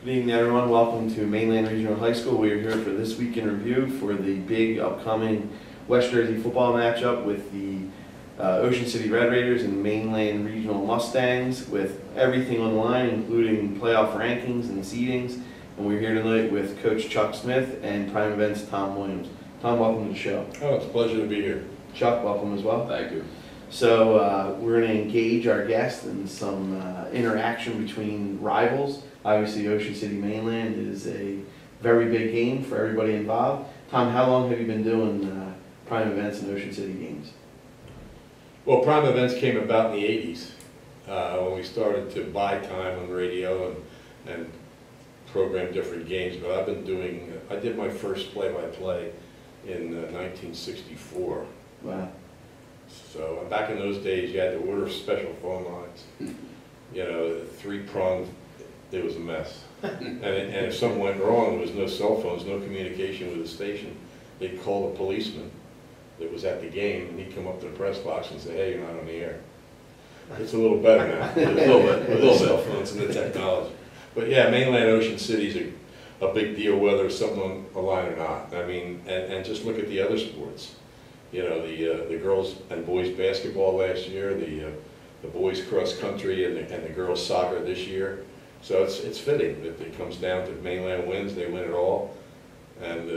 Good evening, everyone. Welcome to Mainland Regional High School. We are here for this week in review for the big upcoming West Jersey football matchup with the Ocean City Red Raiders and Mainland Regional Mustangs, with everything online, including playoff rankings and seedings. And we're here tonight with Coach Chuck Smith and Prime Events Tom Williams. Tom, welcome to the show. Oh, it's a pleasure to be here. Chuck, welcome as well. Thank you. So we're going to engage our guests in some interaction between rivals. Obviously, Ocean City Mainland is a very big game for everybody involved. Tom, how long have you been doing Prime Events and Ocean City games? Well, Prime Events came about in the 80s when we started to buy time on radio and program different games. But I've been doing, I did my first play-by-play in 1964. Wow. So back in those days, you had to order special phone lines. You know, three-pronged, it was a mess. And if something went wrong, there was no cell phones, no communication with the station. They'd call the policeman that was at the game, and he'd come up to the press box and say, "Hey, you're not on the air." It's a little better now, with the cell phones and the technology. But yeah, Mainland Ocean City's a big deal, whether it's something on the line or not. I mean, and just look at the other sports. You know, the girls and boys basketball last year, the boys cross country, and the girls soccer this year. So it's fitting that it comes down to Mainland wins, they win it all. And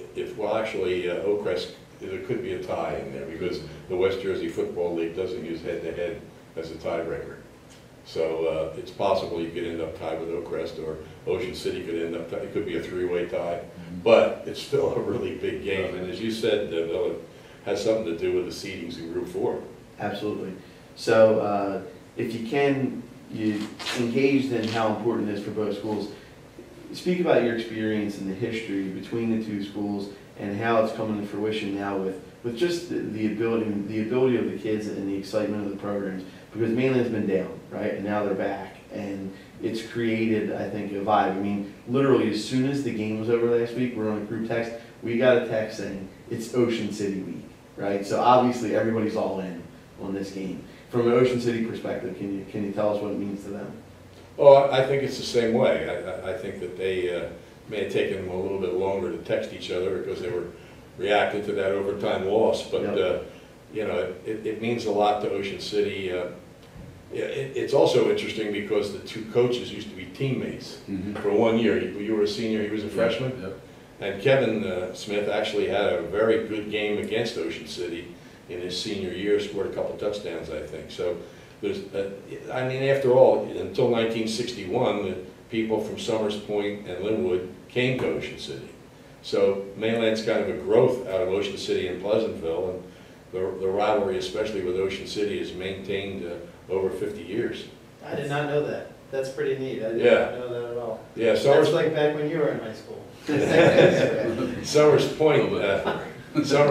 actually, Oakcrest, there could be a tie in there because the West Jersey Football League doesn't use head-to-head as a tiebreaker. So it's possible you could end up tied with Oakcrest, or Ocean City could end up tied. It could be a three-way tie, but it's still a really big game. And as you said, Bill, it has something to do with the seedings in Group 4. Absolutely. So if you can, you engaged in how important it is for both schools. Speak about your experience and the history between the two schools and how it's coming to fruition now with just the ability of the kids and the excitement of the programs. Because Mainland's been down, right, and now they're back, and it's created, I think, a vibe. I mean, literally, as soon as the game was over last week, we're on a group text. We got a text saying it's Ocean City week, right? So obviously, everybody's all in on this game. From an Ocean City perspective, can you tell us what it means to them? Well, I think it's the same way. I think that they may have taken them a little bit longer to text each other because they were reacting to that overtime loss. But yep. You know, it means a lot to Ocean City. It's also interesting because the two coaches used to be teammates for 1 year. You were a senior, he was a freshman. Yep. And Kevin Smith actually had a very good game against Ocean City in his senior year, scored a couple touchdowns, I think. So there's, I mean, after all, until 1961, people from Summers Point and Linwood came to Ocean City. So Mainland's kind of a growth out of Ocean City and Pleasantville, and the rivalry, especially with Ocean City, is maintained over 50 years. I did not know that. That's pretty neat. I did not know that at all. Yeah, That's like back when you were in high school. Summers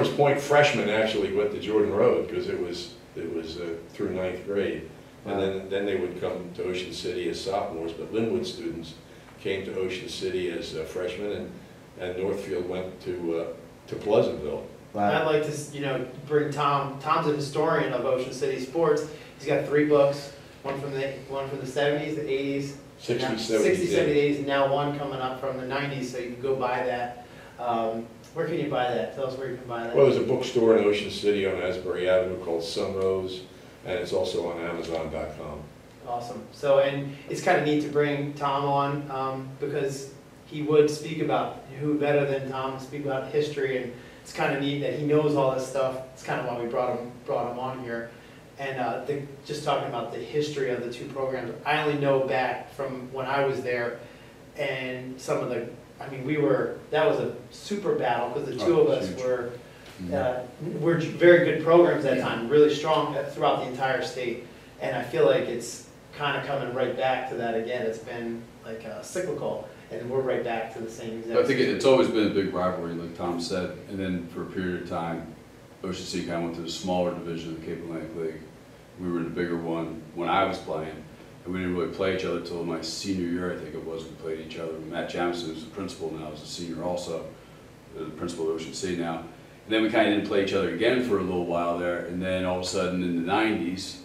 Point freshmen actually went to Jordan Road because it was through 9th grade, and then they would come to Ocean City as sophomores. But Linwood students came to Ocean City as freshmen, and Northfield went to Pleasantville. I'd like to, bring Tom. Tom's a historian of Ocean City sports. He's got 3 books, one from the 70s, the 80s, 60s, 70s, 80s, and now one coming up from the 90s, so you can go buy that. Where can you buy that? Tell us where you can buy that. Well, there's a bookstore in Ocean City on Asbury Avenue called Sunrose, and it's also on Amazon.com. Awesome. So, and it's kind of neat to bring Tom on because he would speak about, who better than Tom to speak about history, and it's kind of neat that he knows all this stuff. It's kind of why we brought him on here. And just talking about the history of the 2 programs, I only know back from when I was there, and some of the, that was a super battle because the 2 of us were very good programs at that time, really strong throughout the entire state. And I feel like it's kind of coming right back to that again. It's been like cyclical, and we're right back to the same exact. I think it's always been a big rivalry, like Tom said, and then for a period of time, Ocean City kind of went to the smaller division of the Cape Atlantic League. We were in the bigger one when I was playing, and we didn't really play each other until my senior year, I think it was. We played each other. Matt Jamison, who's the principal now, is a senior also, the principal of Ocean City now. And then we kind of didn't play each other again for a little while there, and then all of a sudden in the 90s,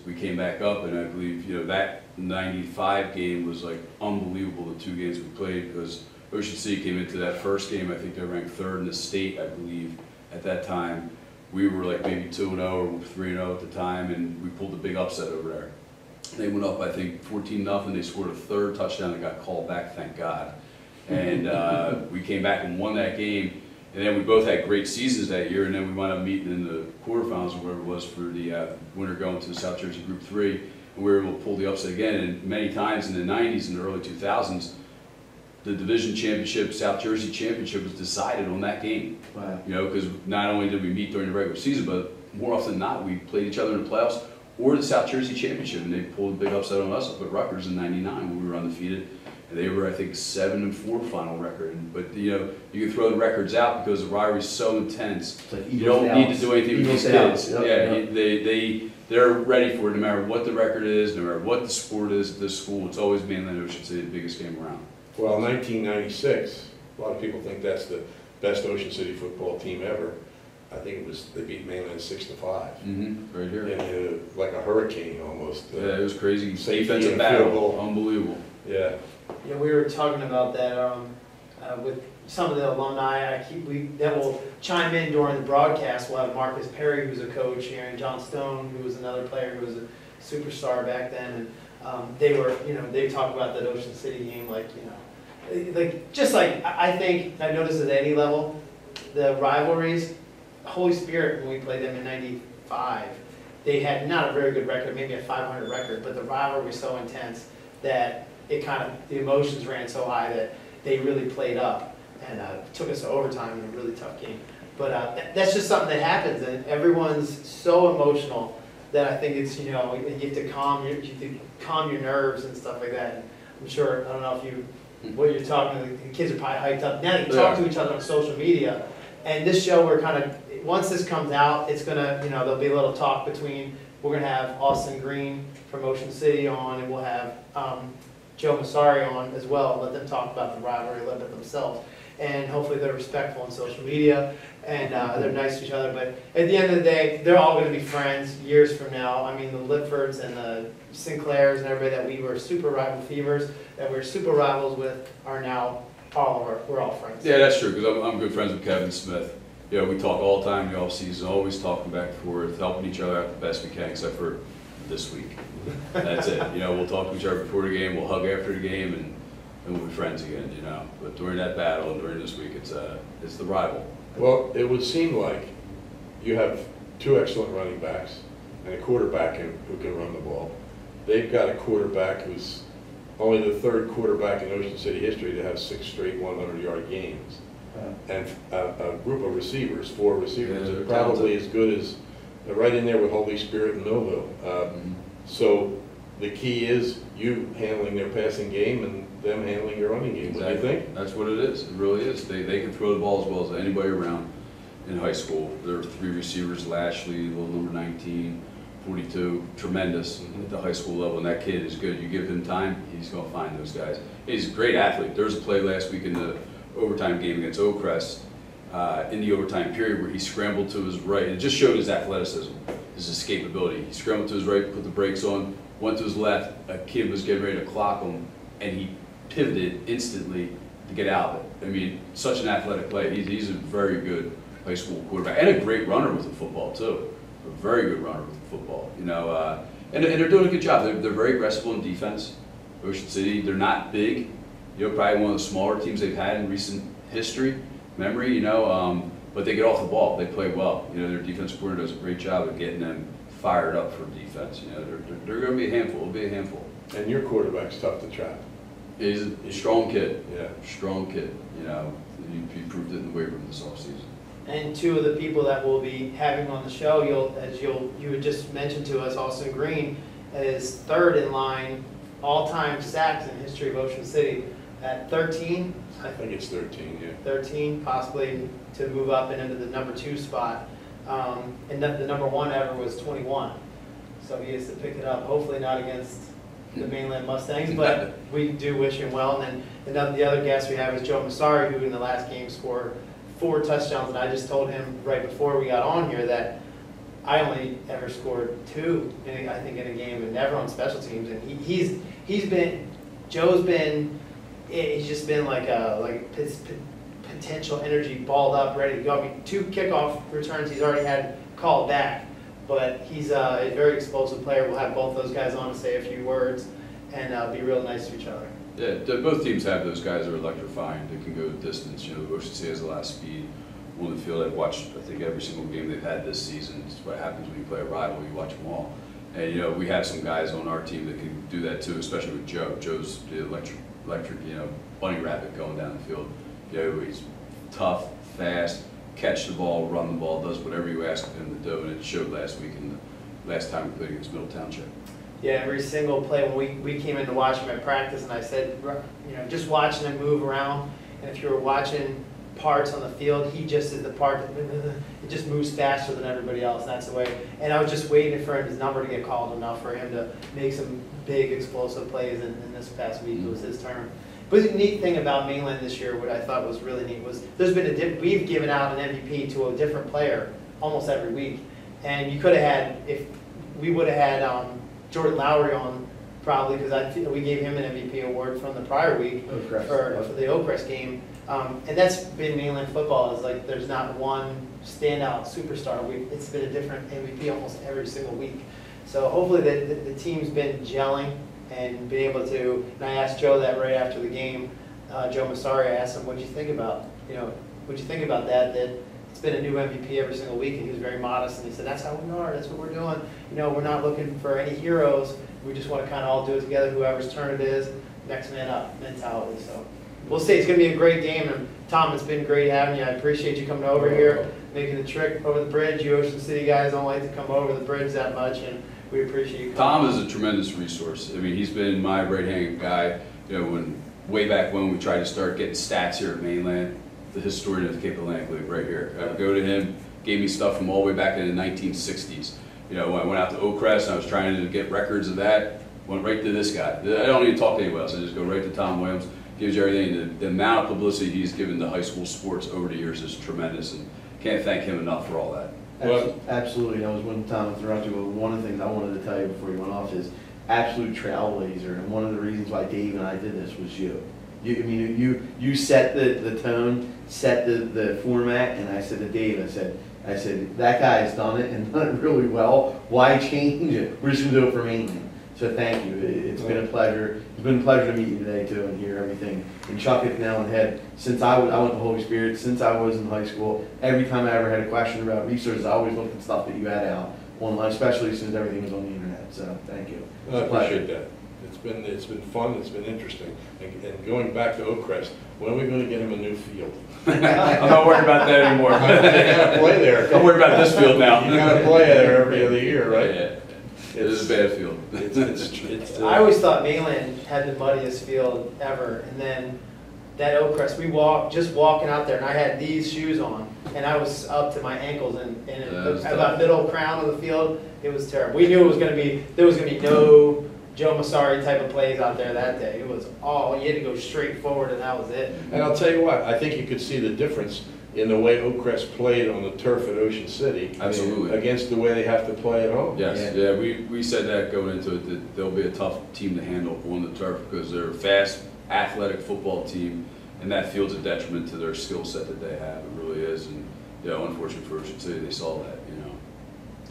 we came back up, and I believe, that 95 game was like unbelievable, the 2 games we played, because Ocean City came into that first game, I think they ranked 3rd in the state, I believe, at that time. We were like maybe 2-0 or 3-0 at the time, and we pulled a big upset over there. They went up, I think, 14-0. They scored a 3rd touchdown that got called back, thank God. And we came back and won that game. And then we both had great seasons that year, and then we wound up meeting in the quarterfinals or whatever it was for the winner going to the South Jersey Group 3. And we were able to pull the upset again. And many times in the 90s and the early 2000s, the division championship, South Jersey championship was decided on that game. Wow. Because not only did we meet during the regular season, but more often than not, we played each other in the playoffs or the South Jersey championship, and they pulled a big upset on us up at Rutgers in '99 when we were undefeated. And they were, I think, 7-4 final record. But you can throw the records out because the rivalry is so intense. Like you don't need to do anything with these kids. Yep. They're ready for it no matter what the record is, no matter what the sport is at this school. It's always Mainland Ocean City, the biggest game around. Well, 1996, a lot of people think that's the best Ocean City football team ever. I think it was, they beat Mainland 6-5. Right here. And like a hurricane almost. Yeah, it was crazy. Safety Defensive and battle, field goal. unbelievable. Yeah. Yeah, we were talking about that with some of the alumni. That will chime in during the broadcast. We'll have Marcus Perry, who's a coach here, and John Stone, who was another player who was a superstar back then. And they talk about that Ocean City game, I think I noticed at any level, the rivalries, Holy Spirit, when we played them in '95, they had not a very good record, maybe a 500 record, but the rivalry was so intense that the emotions ran so high that they really played up and took us to overtime in a really tough game. But that's just something that happens, and everyone's so emotional that I think it's, you have to calm your nerves and stuff like that. And I'm sure, I don't know if what you're talking to, the kids are probably hyped up. Now they talk to each other on social media, and this show once this comes out, it's gonna, there'll be a little talk between, we're gonna have Austin Green from Ocean City on, and we'll have Joe Massari on as well, let them talk about the rivalry a little bit themselves. And hopefully they're respectful on social media, and they're nice to each other. But at the end of the day, they're all going to be friends years from now. I mean, the Lipfords and the Sinclairs and everybody that we were super rival fevers, that we're super rivals with, are now we're all friends. Yeah, that's true, because I'm good friends with Kevin Smith. We talk all the time in the off season, always talking back and forth, helping each other out the best we can, except for this week. That's it. We'll talk to each other before the game, we'll hug after the game, and we'll be friends again. But during that battle and during this week, it's the rival. Well, it would seem like you have 2 excellent running backs and a quarterback who can run the ball. They've got a quarterback who's only the third quarterback in Ocean City history to have 6 straight 100-yard games. And a group of receivers, 4 receivers, Yeah, that are probably as good as, they're right in there with Holy Spirit and Millville. So the key is you handling their passing game and them handling your running game. What do you think? That's what it is. It really is. They can throw the ball as well as anybody around in high school. There are 3 receivers, Lashley, little number 19, 42, tremendous at the high school level, and that kid is good. You give him time, he's going to find those guys. He's a great athlete. There was a play last week in the overtime game against Oak Crest in the overtime period where he scrambled to his right. It just showed his athleticism, his escapability. He scrambled to his right, put the brakes on, went to his left. A kid was getting ready to clock him, and he pivoted instantly to get out of it. I mean, such an athletic play. He's a very good high school quarterback and a great runner with the football too. A very good runner with the football, you know. And they're doing a good job. They're very aggressive on defense. Ocean City, they're not big. You know, probably one of the smaller teams they've had in recent memory, you know, but they get off the ball. They play well. You know, their defensive coordinator does a great job of getting them fired up for defense. You know, they're going to be a handful. It'll be a handful. And your quarterback's tough to trap. He's a strong kid. Yeah. Strong kid. You know, he proved it in the weight room this offseason. And 2 of the people that we'll be having on the show, you had just mentioned to us, Austin Green is 3rd in line all-time sacks in history of Ocean City at 13. I think it's 13, yeah. 13, possibly to move up and into the number 2 spot. And the number 1 ever was 21. So he has to pick it up, hopefully not against the Mainland Mustangs, but we do wish him well. And then the other guest we have is Joe Massari, who in the last game scored 4 touchdowns. And I just told him right before we got on here that I only ever scored 2, I think, in a game, and never on special teams. And he's just been like his potential energy balled up, ready to go. I mean, 2 kickoff returns he's already had called back, but he's a very explosive player. We'll have both those guys on to say a few words and be real nice to each other. Yeah, both teams have those guys that are electrifying. They can go the distance. You know, Ocean City has a lot of speed on the field. I've watched, I think, every single game they've had this season. It's what happens when you play a rival. You watch them all. And, you know, we have some guys on our team that can do that too, especially with Joe. Joe's the electric, you know, bunny rabbit going down the field. You know, he's tough, fast, catch the ball, run the ball, does whatever you ask him to do, and it showed last week and the last time we played against Middle Township. Yeah, every single play, when we came in to watch him at practice, and I said, you know, just watching him move around, and if you were watching parts on the field, he just is the part that it just moves faster than everybody else. That's the way. And I was just waiting for his number to get called enough for him to make some big explosive plays in this past week. It was his turn. But the neat thing about Mainland this year, what I thought was really neat, was there's been we've given out an MVP to a different player almost every week, and you could have had, if we would have had Jordan Lowry on probably, because we gave him an MVP award from the prior week for the Oak Crest game. And that's been Mainland football, is like there's not one standout superstar. It's been a different MVP almost every single week. So hopefully the team's been gelling and been able to, and I asked Joe that right after the game, Joe Massari, I asked him, what'd you think about that it's been a new MVP every single week, and he was very modest, and he said, that's how we are, that's what we're doing. You know, we're not looking for any heroes, we just want to kind of all do it together, whoever's turn it is, next man up mentality. So we'll see, it's going to be a great game, and Tom, it's been great having you. I appreciate you coming over here, making the trip over the bridge. You Ocean City guys don't like to come over the bridge that much, and we appreciate you coming. Tom is a tremendous resource. I mean, he's been my right-hand guy, you know, way back when we tried to start getting stats here at Mainland, the historian of the Cape Atlantic League right here. I would go to him, gave me stuff from all the way back in the 1960s. You know, when I went out to Oak Crest and I was trying to get records of that, went right to this guy. I don't even talk to anyone else. I just go right to Tom Williams, gives you everything. The amount of publicity he's given to high school sports over the years is tremendous, and can't thank him enough for all that. Absolutely. That was one time I interrupted you. One of the things I wanted to tell you before you went off is absolute trailblazer, and one of the reasons why Dave and I did this was you. You set the tone, set the format, and I said to Dave, I said that guy has done it and done it really well. Why change it? We're just gonna do it for Mainland. So thank you. It's been a pleasure. It's been a pleasure to meet you today too and hear everything. And Chuck it nail on the head. Since I went to Holy Spirit, since I was in high school, every time I ever had a question about resources, I always looked at stuff that you had out online, especially since everything was on the internet. So thank you. I appreciate that. It's been fun, it's been interesting. And going back to Oakcrest, when are we gonna get him a new field? I'm not worried about that anymore. You gotta play there. I'm worried about this field now. You gotta play there every other year, right? Yeah. It is a bad field. I always thought Mainland had the muddiest field ever, and then that Oakcrest, just walking out there, and I had these shoes on, and I was up to my ankles, and about middle crown of the field, it was terrible. We knew there was gonna be no Joe Massari type of plays out there that day. It was all, you had to go straight forward, and that was it. And I'll tell you what, I think you could see the difference in the way Oakcrest played on the turf at Ocean City. Absolutely. Against the way they have to play at home. Yes, yeah, we said that going into it, that they'll be a tough team to handle on the turf because they're a fast, athletic football team, and that field's a detriment to their skill set that they have. It really is, and unfortunately for Ocean City, they saw that,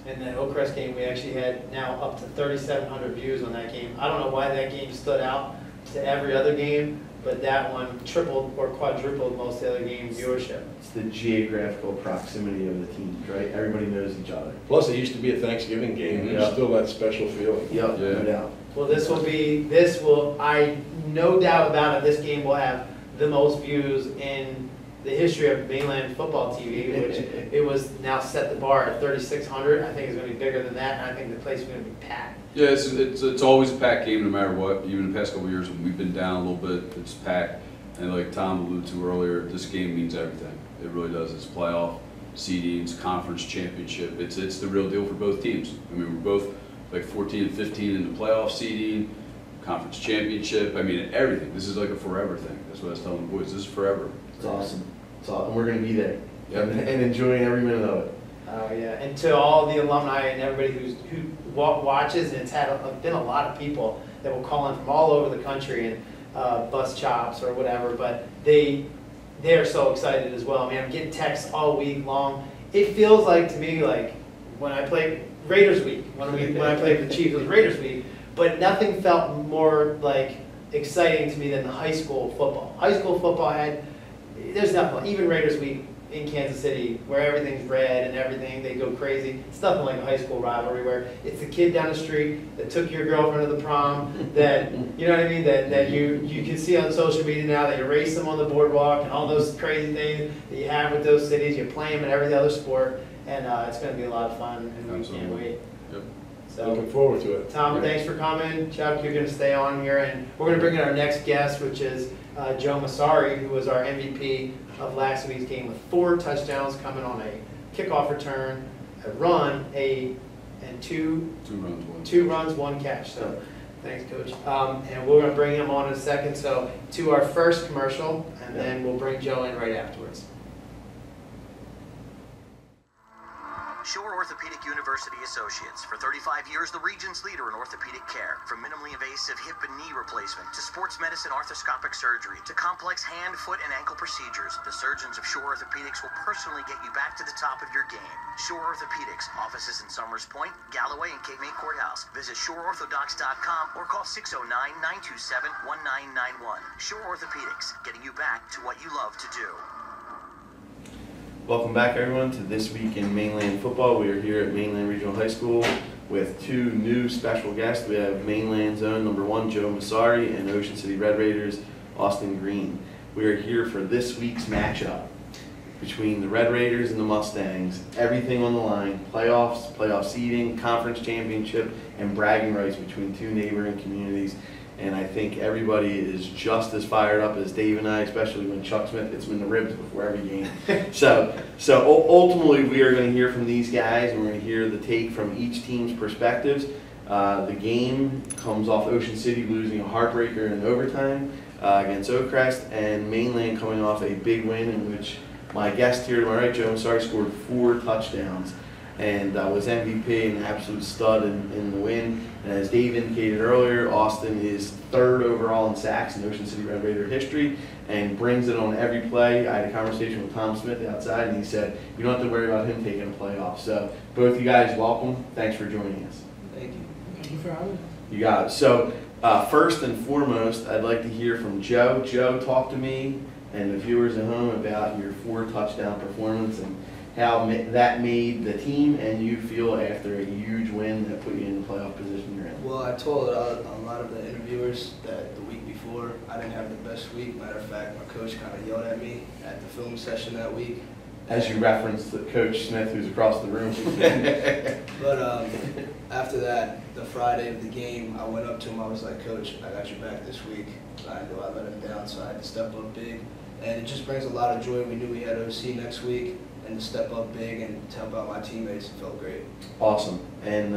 And that Oakcrest game, we actually had now up to 3,700 views on that game. I don't know why that game stood out to every other game, but that one tripled or quadrupled most of the other game viewership. It's the geographical proximity of the teams, right? Everybody knows each other. Plus, it used to be a Thanksgiving game, and there's still that special feeling. Yep, Yeah. no doubt. Well, I no doubt about it, this game will have the most views in the history of Mainland football TV, which it was now set the bar at 3,600. I think it's going to be bigger than that, and I think the place is going to be packed. Yeah, it's always a packed game no matter what. Even the past couple of years when we've been down a little bit, it's packed. And like Tom alluded to earlier, this game means everything. It really does. It's playoff, seedings, conference championship. It's the real deal for both teams. I mean, we're both like 14 and 15 in the playoff seeding, conference championship. I mean, everything. This is like a forever thing. That's what I was telling the boys. This is forever. It's awesome. It's awesome. And we're going to be there Yep. and enjoying every minute of it. Oh yeah, and to all the alumni and everybody who watches, and it's been a lot of people that will call in from all over the country and bus chops or whatever, but they're so excited as well. I mean, I'm getting texts all week long. It feels like to me like when I played Raiders week, when I played for the Chiefs, it was Raiders week, but nothing felt more like exciting to me than the high school football. High school football there's nothing, even Raiders week in Kansas City, where everything's red and everything, they go crazy. It's nothing like a high school rivalry where it's the kid down the street that took your girlfriend to the prom, that, you know what I mean, that you can see on social media now, that you race them on the boardwalk and all those crazy things that you have with those cities. You play them in every other sport, and it's going to be a lot of fun, and we can't wait. Yep. So, Looking forward to it. Tom, thanks for coming. Chuck, you're going to stay on here, and we're going to bring in our next guest, which is Joe Massari, who was our MVP of last week's game with 4 touchdowns coming on a kickoff return, a run, and two runs, 1 catch. So thanks, Coach. And we're going to bring him on in a second. So to our first commercial, and then we'll bring Joe in right afterwards. Shore Orthopedic University Associates. For 35 years, the region's leader in orthopedic care. From minimally invasive hip and knee replacement to sports medicine arthroscopic surgery to complex hand, foot, and ankle procedures, the surgeons of Shore Orthopedics will personally get you back to the top of your game. Shore Orthopedics. Offices in Summers Point, Galloway, and Cape May Courthouse. Visit shoreorthodox.com or call 609-927-1991. Shore Orthopedics. Getting you back to what you love to do. Welcome back, everyone, to This Week in Mainland Football. We are here at Mainland Regional High School with 2 new special guests. We have Mainland's own number 1, Joe Massari, and Ocean City Red Raiders, Austin Green. We are here for this week's matchup between the Red Raiders and the Mustangs. Everything on the line: playoffs, playoff seeding, conference championship, and bragging rights between 2 neighboring communities. And I think everybody is just as fired up as Dave and I, especially when Chuck Smith hits him in the ribs before every game. So ultimately, we are going to hear from these guys, and we're going to hear the take from each team's perspectives. The game comes off Ocean City losing a heartbreaker in overtime against Oakcrest, and Mainland coming off a big win in which my guest here to my right, Joe Massari, scored 4 touchdowns and was MVP and an absolute stud in the win. And as Dave indicated earlier, Austin is 3rd overall in sacks in Ocean City Red Raider history and brings it on every play. I had a conversation with Tom Smith outside, and he said, you don't have to worry about him taking a play off. So both you guys, welcome. Thanks for joining us. Thank you. Thank you for having me. You got it. So first and foremost, I'd like to hear from Joe. Joe, talk to me and the viewers at home about your 4 touchdown performance how that made the team and you feel after a huge win that put you in the playoff position you're in. Well, I told a lot of the interviewers that the week before I didn't have the best week. Matter of fact, my coach kind of yelled at me at the film session that week. As you referenced Coach Smith, who's across the room. But after that, the Friday of the game, I went up to him. I was like, Coach, I got your back this week. I knew I let him down, so I had to step up big. And it just brings a lot of joy. We knew we had OC next week, and to step up big and to help out my teammates, it felt great. Awesome. And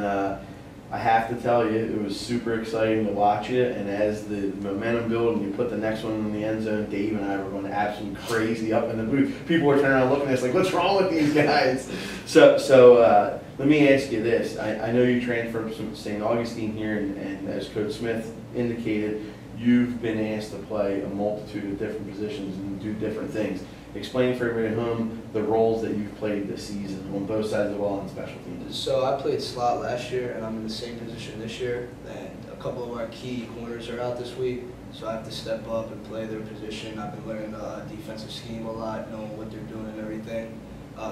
I have to tell you, it was super exciting to watch it. And as the momentum built and you put the next one in the end zone, Dave and I were going absolutely crazy up in the booth. People were turning around looking at us like, what's wrong with these guys? So let me ask you this. I know you transferred from St. Augustine here, and as Coach Smith indicated, you've been asked to play a multitude of different positions and do different things. Explain for everybody at home the roles that you've played this season on both sides of the ball and special teams. So I played slot last year, and I'm in the same position this year. And a couple of our key corners are out this week, so I have to step up and play their position. I've been learning the defensive scheme a lot, knowing what they're doing and everything.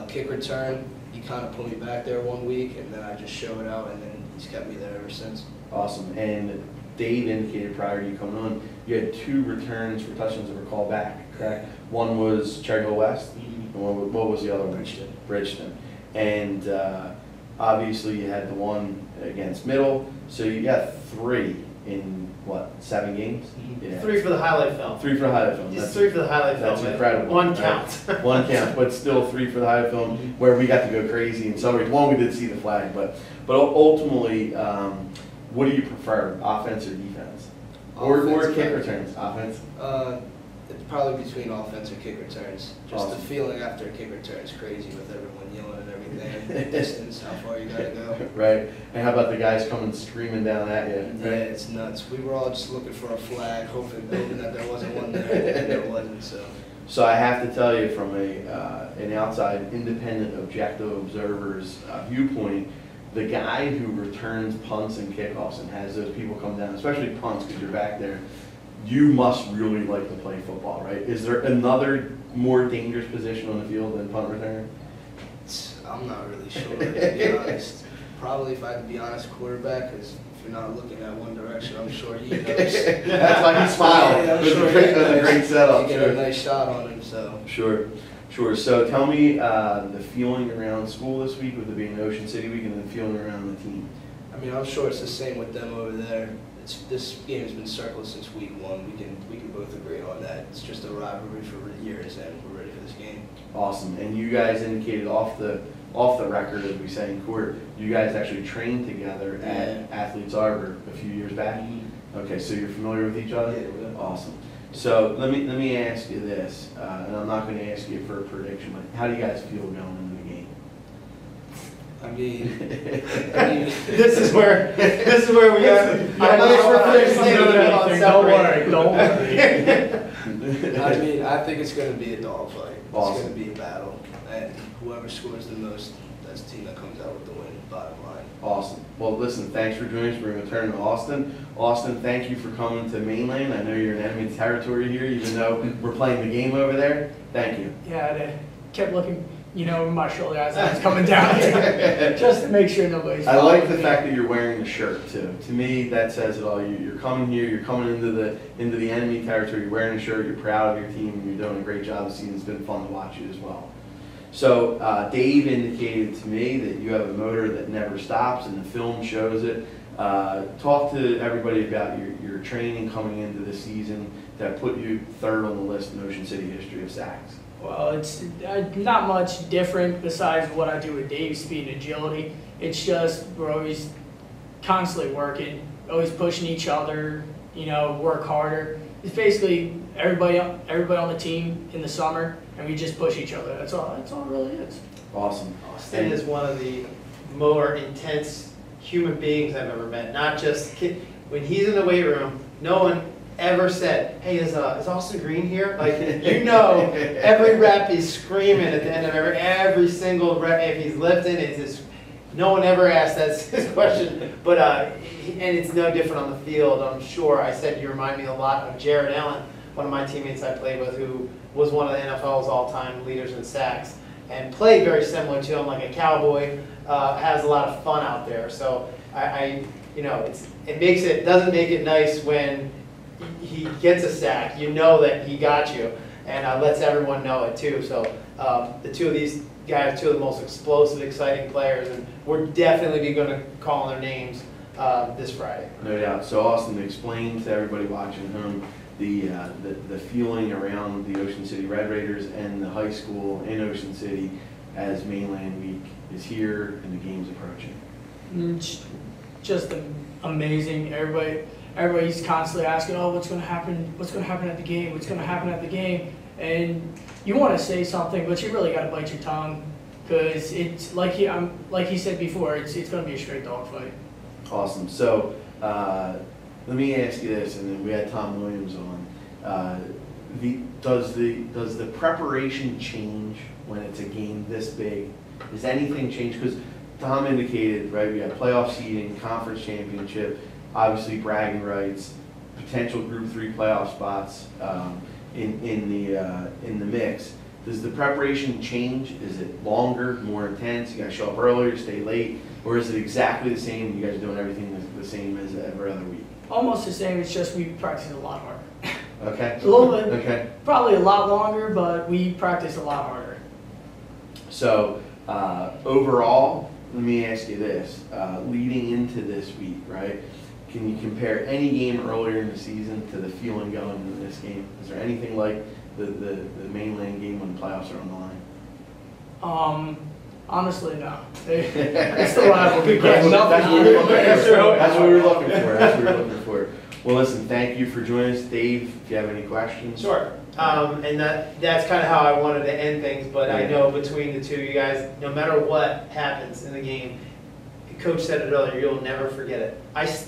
Kick return, he kind of put me back there 1 week, and then I just showed out, and then he's kept me there ever since. Awesome. And Dave indicated prior to you coming on, you had 2 returns for touchdowns that were called back, correct? One was Cherry Hill West, and what was the other one? Bridgeton. And obviously you had the one against Middle, so you got 3 in, what, 7 games? Yeah. 3 for the highlight film. 3 for the highlight film. Just 3 for the highlight film. That's incredible. One right? count. One count, but still 3 for the highlight film, where we got to go crazy in some ways. One, we did see the flag, but ultimately, what do you prefer, offense or defense? Or kick returns, offense? It's probably between offense and kick returns. Just Awesome. the feeling after a kick return is crazy with everyone yelling and everything, and the distance, how far you gotta go. Right. And how about the guys coming screaming down at you? Yeah, Right? it's nuts. We were all just looking for a flag, hoping that there wasn't one there, and there wasn't, so. So I have to tell you, from an outside, independent, objective observer's viewpoint, the guy who returns punts and kickoffs and has those people come down, especially punts because you're back there, you must really like to play football, right? Is there another more dangerous position on the field than punt return? I'm not really sure, to be honest. Probably, if I had to be honest, quarterback, because if you're not looking at one direction, I'm sure he knows. That's why he smiled. Yeah, I'm It was sure a great, he it was a knows. great setup. You get Sure. a nice shot on him, so. Sure. So tell me the feeling around school this week, with it being Ocean City week, and the feeling around the team. I mean, I'm sure it's the same with them over there. This game has been circled since week 1. We can both agree on that. It's just a rivalry for years, and we're ready for this game. Awesome. And you guys indicated off the record, as we say in court, you guys actually trained together at Athletes Arbor a few years back. Okay, so you're familiar with each other? Yeah, we're good. Awesome. So let me ask you this, and I'm not going to ask you for a prediction, but how do you guys feel going into the game? I mean, This is where we are. Don't worry, don't worry. I mean, I think it's going to be a dogfight. Awesome. It's going to be a battle, and whoever scores the most, that's the team that comes out with the win. Bottom line. Awesome. Well, listen, thanks for joining us. We're going to turn to Austin. Austin, thank you for coming to Mainland. I know you're in enemy territory here, even though we're playing the game over there. Thank you. Yeah, I kept looking, over my shoulder as I was coming down here, just to make sure nobody's I like following the me. fact that you're wearing the shirt too. To me, that says it all. You're coming here. You're coming into the enemy territory. You're wearing a shirt. You're proud of your team, and you're doing a great job this season. It's been fun to watch you as well. So Dave indicated to me that you have a motor that never stops, and the film shows it. Talk to everybody about your training coming into the season that put you 3rd on the list in Ocean City history of sacks. Well, it's not much different besides what I do with Dave's speed and agility. It's just we're always constantly working, always pushing each other, work harder. It's basically everybody on the team in the summer, and we just push each other. That's all it really is. Awesome. Austin is one of the more intense human beings I've ever met. Not just when he's in the weight room, no one ever said, "Hey, is Austin Green here?" Like, every rep he's screaming at the end of every single rep. If he's lifting, it's just no one ever asked that question. But and it's no different on the field. I'm sure. I said you remind me a lot of Jared Allen, one of my teammates I played with, who was one of the NFL's all-time leaders in sacks. and play very similar to him, like a cowboy, has a lot of fun out there. So you know, doesn't make it nice when he gets a sack. You know that he got you, and lets everyone know it too. So the two of these guys, two of the most explosive, exciting players, and we're definitely going to call their names this Friday. No doubt. So Austin, explain to everybody watching home the feeling around the Ocean City Red Raiders and the high school in Ocean City as Mainland Week is here and the game's approaching. It's just amazing. Everybody's constantly asking, oh, what's going to happen? What's going to happen at the game? What's going to happen at the game? And you want to say something, but you really got to bite your tongue, because it's like he said before, it's going to be a straight dogfight. Awesome. So let me ask you this, and then we had Tom Williams on. Does the preparation change when it's a game this big? Does anything change? Because Tom indicated, right, we got playoff seeding, conference championship, obviously bragging rights, potential Group 3 playoff spots in the mix. Does the preparation change? Is it longer, more intense? You guys show up earlier, stay late, or is it exactly the same? You guys are doing everything the same as every other week? Almost the same. It's just we practice a lot harder. Okay. A little bit. Okay. Probably a lot longer, but we practice a lot harder. So overall, let me ask you this: leading into this week, right? Can you compare any game earlier in the season to the feeling going into this game? Is there anything like the Mainland game when the playoffs are on the line? Honestly, no. It's the rivalry. That's That's what we were looking for. That's what we were looking for. Well, listen, thank you for joining us. Dave, if you have any questions. Sure. And that's kind of how I wanted to end things, but I know between the two of you guys, no matter what happens in the game, Coach said it earlier, you'll never forget it. It's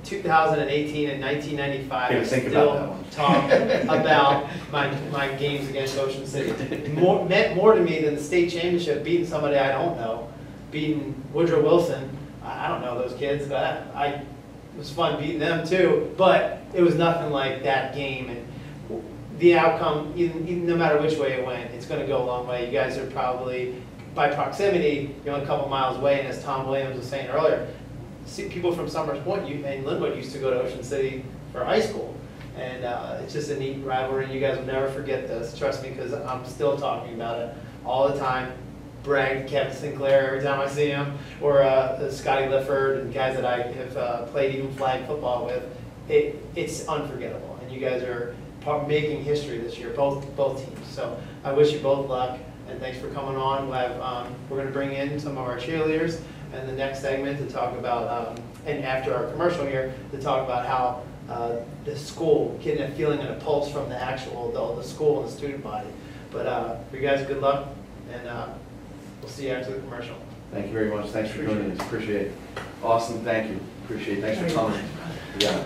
2018 and 1995. I still talk about my games against Ocean City. Meant more to me than the state championship, beating somebody I don't know, beating Woodrow Wilson. I don't know those kids, but it was fun beating them too. But it was nothing like that game, and the outcome, even no matter which way it went, it's going to go a long way. You guys are probably, by proximity, you're only a couple miles away, and as Tom Williams was saying earlier, people from Summers Point and Linwood used to go to Ocean City for high school, and it's just a neat rivalry, and you guys will never forget this, trust me, because I'm still talking about it all the time. Brag to Kevin Sinclair every time I see him, or Scotty Lifford, and guys that I have played even flag football with. It's unforgettable, and you guys are making history this year, both teams. So I wish you both luck, and thanks for coming on. We're going to bring in some of our cheerleaders in the next segment to talk about, and after our commercial here, to talk about how the school, getting a feeling and a pulse from the school and the student body. But for you guys, good luck, and we'll see you after the commercial. Thank you very much. Thanks for joining us. Appreciate it. Austin, thank you. Appreciate it. Thanks for coming. Yeah.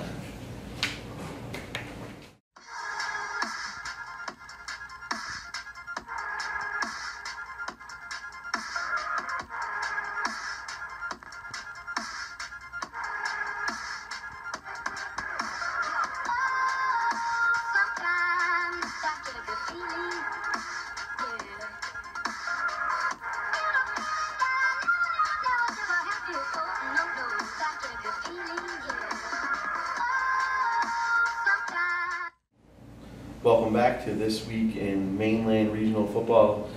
Welcome back to This Week in Mainland Regional Football.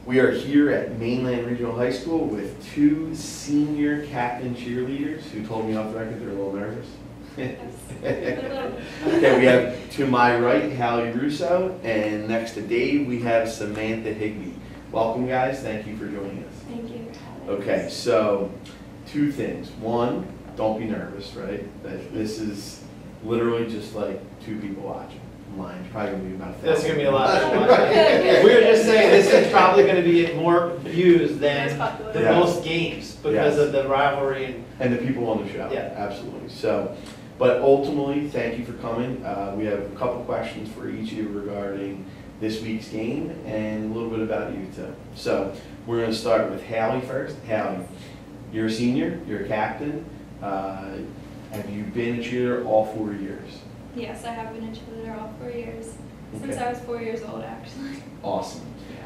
We are here at Mainland Regional High School with two senior captain cheerleaders who told me off the record they're a little nervous. Okay, we have to my right Hallie Russo, and next to Dave we have Samantha Higbee. Welcome, guys. Thank you for joining us. Thank you for having us. Okay, so two things. One, don't be nervous, right? That this is literally just like two people watching. Mine's probably going to be about 1,000. That's going to be a lot of fun. We were just saying this is probably going to be more views than the most games because of the rivalry and the people on the show. Yeah, absolutely. So, but ultimately, thank you for coming. We have a couple questions for each of you regarding this week's game and a little bit about you too. So we're going to start with Hallie first. Hallie, you're a senior. You're a captain. Have you been a cheerleader all 4 years? Yes, I have been a cheerleader all 4 years. Since Okay. I was 4 years old, actually. Awesome.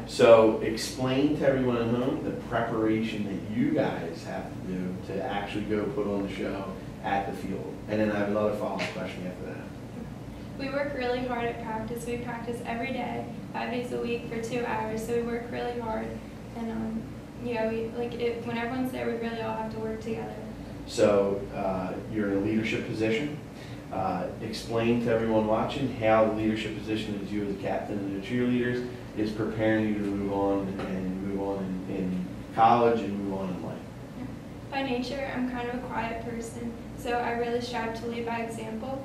So explain to everyone at home the preparation that you guys have to do to actually go put on the show at the field. And then I have another follow-up question after that. We work really hard at practice. We practice every day, 5 days a week for 2 hours. So we work really hard, and yeah, when everyone's there, we really all have to work together. So you're in a leadership position. Explain to everyone watching how the leadership position as you as a captain of the cheerleaders is preparing you to move on in college and move on in life. By nature, I'm kind of a quiet person, so I really strive to lead by example.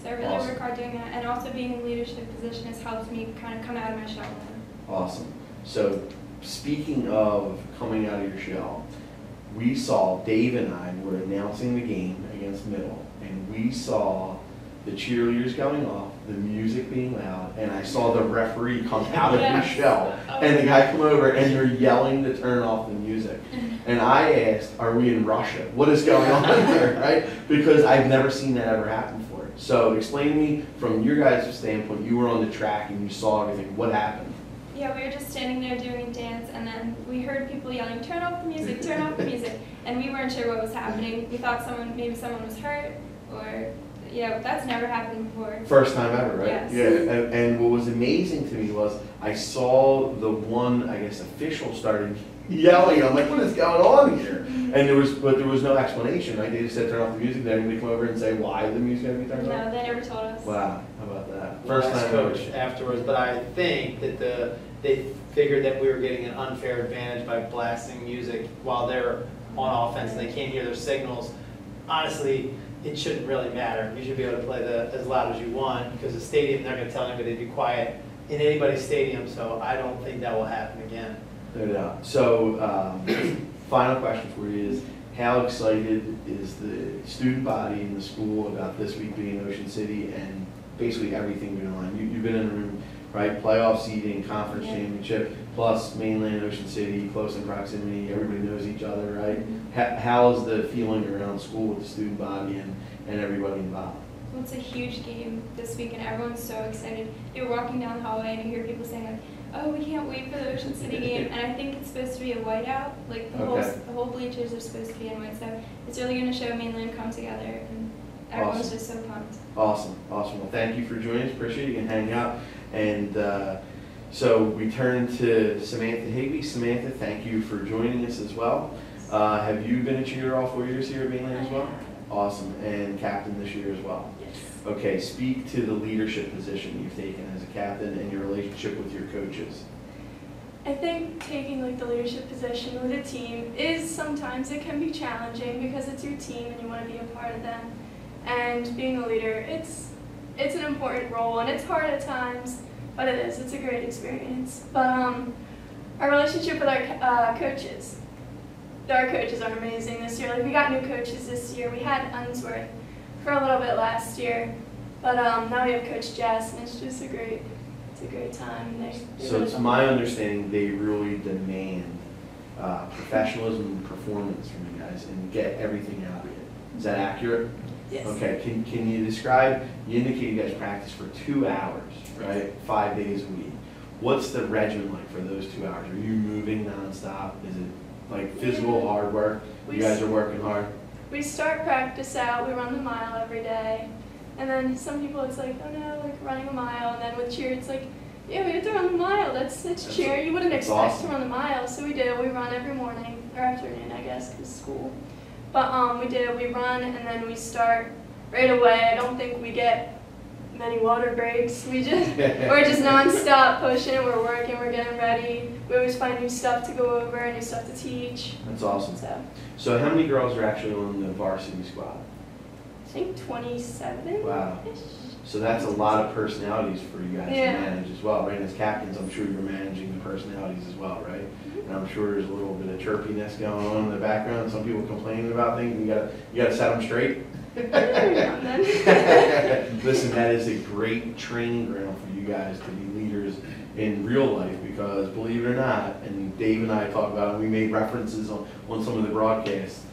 So I really Awesome. work hard doing that, and also being in a leadership position has helped me kind of come out of my shell more. Awesome. So speaking of coming out of your shell, we saw, Dave and I were announcing the game against Middle, and we saw the cheerleaders going off, the music being loud, and I saw the referee come out of his shell, and the guy come over, and you're yelling to turn off the music. And I asked, are we in Russia? What is going on here, right? Because I've never seen that ever happen before. So explain to me, from your guys' standpoint, you were on the track and you saw everything. What happened? Yeah, we were just standing there doing a dance, and then we heard people yelling, "Turn off the music, turn off the music," and we weren't sure what was happening. We thought maybe someone was hurt, or yeah, that's never happened before. First time ever, right? Yes. Yeah, and what was amazing to me was I saw the one, I guess, official started yelling. I'm like, what is going on here? And there was no explanation, right? They just said turn off the music. Then they come over and say why the music had to be turned off. No, they never told us. Wow, how about that? We'll First ask time coach ever. afterwards, but I think that they figured that we were getting an unfair advantage by blasting music while they're on offense and they can't hear their signals. Honestly, it shouldn't really matter. You should be able to play as loud as you want, because the stadium, they're going to tell anybody to be quiet in anybody's stadium, so I don't think that will happen again. No doubt. So, final question for you is, how excited is the student body in the school about this week being in Ocean City and basically everything going on? You've been in the room, right? Playoff seeding, conference championship, plus Mainland, Ocean City, close in proximity, everybody knows each other, right? How's the feeling around school with the student body and everybody involved? Well, it's a huge game this week, and everyone's so excited. You're walking down the hallway and you hear people saying, like, "Oh, we can't wait for the Ocean City game," and I think it's supposed to be a whiteout. Like the whole bleachers are supposed to be in white, so it's really going to show Mainland come together, and everyone's Awesome. just so pumped. Awesome. Well, thank you for joining us. Appreciate it. You can hang out. And so we turn to Samantha Higby. Samantha, thank you for joining us as well. Have you been a cheerleader all 4 years here at Mainland as well? Awesome. And captain this year as well? Yes. Okay, speak to the leadership position you've taken as a captain and your relationship with your coaches. I think taking the leadership position with a team sometimes it can be challenging because it's your team and you want to be a part of them. And being a leader, it's an important role and it's hard at times, but it's a great experience. But our relationship with our coaches are amazing this year. We got new coaches this year. We had Unsworth for a little bit last year, but now we have Coach Jess, and it's just a great time. So it's my understanding they really demand professionalism and performance from you guys and get everything out of it. Is that accurate? Yes. Okay, can you describe, you indicate you guys practice for 2 hours, right? 5 days a week. What's the regimen like for those 2 hours? Are you moving nonstop? Is it like physical hard work? You guys are working hard? We start practice out, we run the mile every day, and then some people it's like, oh no, running a mile, and then with cheer it's like, yeah, we have to run the mile, that's cheer, you wouldn't expect awesome. to run the mile, so we run every morning, or afternoon I guess, because school. But we run, and then we start right away. I don't think we get many water breaks, we're just non-stop pushing, we're working, we're getting ready, we always find new stuff to go over, new stuff to teach. That's awesome. So how many girls are actually on the varsity squad? I think 27. Wow. So that's a lot of personalities for you guys to manage as well, right? As captains, I'm sure you're managing the personalities as well, right? And I'm sure there's a little bit of chirpiness going on in the background. Some people complaining about things. You gotta set them straight. Listen, that is a great training ground for you guys to be leaders in real life, because believe it or not, and Dave and I talk about it, we made references on some of the broadcasts,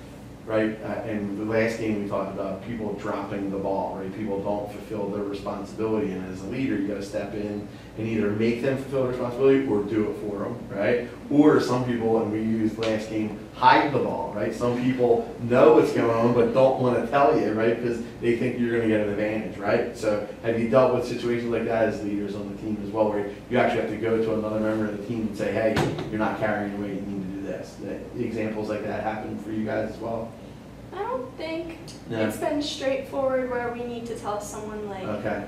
right? And the last game we talked about people dropping the ball, right? People don't fulfill their responsibility, and as a leader, you got to step in and either make them fulfill their responsibility or do it for them, right? Or some people, and we used last game, hide the ball, right? Some people know what's going on but don't want to tell you, right? Because they think you're going to get an advantage, right? So have you dealt with situations like that as leaders on the team as well, where you actually have to go to another member of the team and say, hey, you're not carrying your weight, you need to do this? Examples like that happen for you guys as well? I don't think No. it's been straightforward where we need to tell someone like, Okay.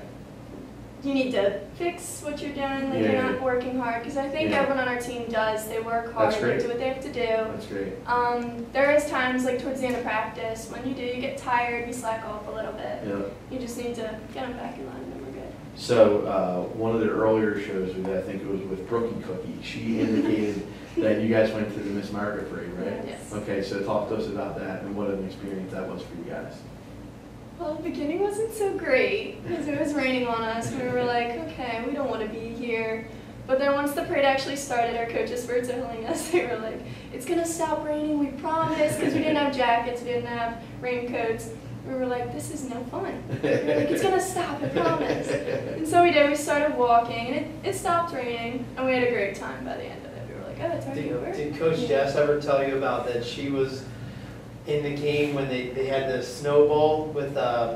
you need to fix what you're doing, like Yeah, you're yeah. not working hard, because I think Yeah. everyone on our team does. They work hard, That's they great. do what they have to do. That's great. There is times like towards the end of practice when you get tired, you slack off a little bit. Yeah. You just need to get them back in line and then we're good. So one of the earlier shows we did, I think it was with Brookie Cookie, she indicated that you guys went to the Miss America Parade, right? Yes. Okay, so talk to us about that and what an experience that was for you guys. Well, the beginning wasn't so great because it was raining on us. We were like, okay, we don't want to be here. But then once the parade actually started, our coaches were telling us, they were like, it's going to stop raining, we promise, because we didn't have jackets, we didn't have raincoats. We were like, this is no fun. We were like, it's going to stop, I promise. And so we did, we started walking, and it stopped raining, and we had a great time by the end of it. We were like, oh, it's already over. Did Coach Jess ever tell you about that she was in the game when they had the Snow Bowl with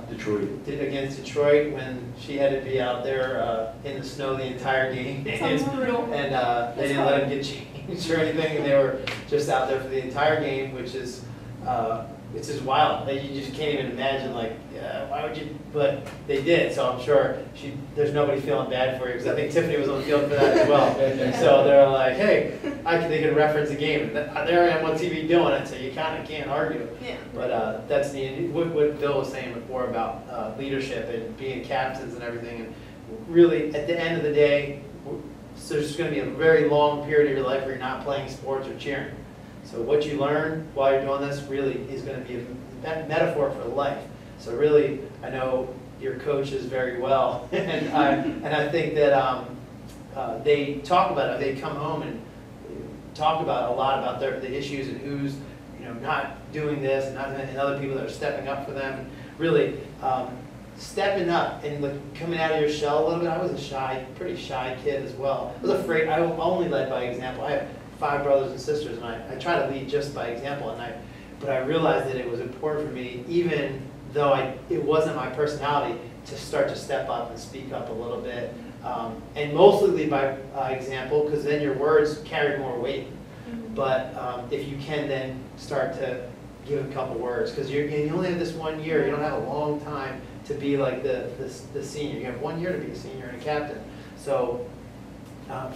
Detroit. against Detroit, when she had to be out there in the snow the entire game, Sounds brutal. and they didn't let them get changed or anything, and they were just out there for the entire game, which is it's just wild. Like, you just can't even imagine, like, why would you? But they did, so I'm sure there's nobody feeling bad for you, because I think Tiffany was on the field for that as well. So they're like, hey, they can reference the game, and there I am on TV doing it, so you kind of can't argue. Yeah. But that's neat. What Bill was saying before about leadership and being captains and everything, and really, at the end of the day, so there's going to be a very long period of your life where you're not playing sports or cheering. So what you learn while you're doing this really is going to be a metaphor for life. So really, I know your coaches very well, and I think that they talk about it. They come home and talk about a lot about the issues and who's not doing this and other people that are stepping up for them. Really stepping up and coming out of your shell a little bit. I was a pretty shy kid as well. I was afraid. I only led by example. I have 5 brothers and sisters, and I try to lead just by example. But I realized that it was important for me, even though it wasn't my personality, to start to step up and speak up a little bit, and mostly lead by example, because then your words carry more weight. Mm-hmm. But if you can then start to give a couple words, because you only have this 1 year. You don't have a long time to be like the senior. You have 1 year to be a senior and a captain. So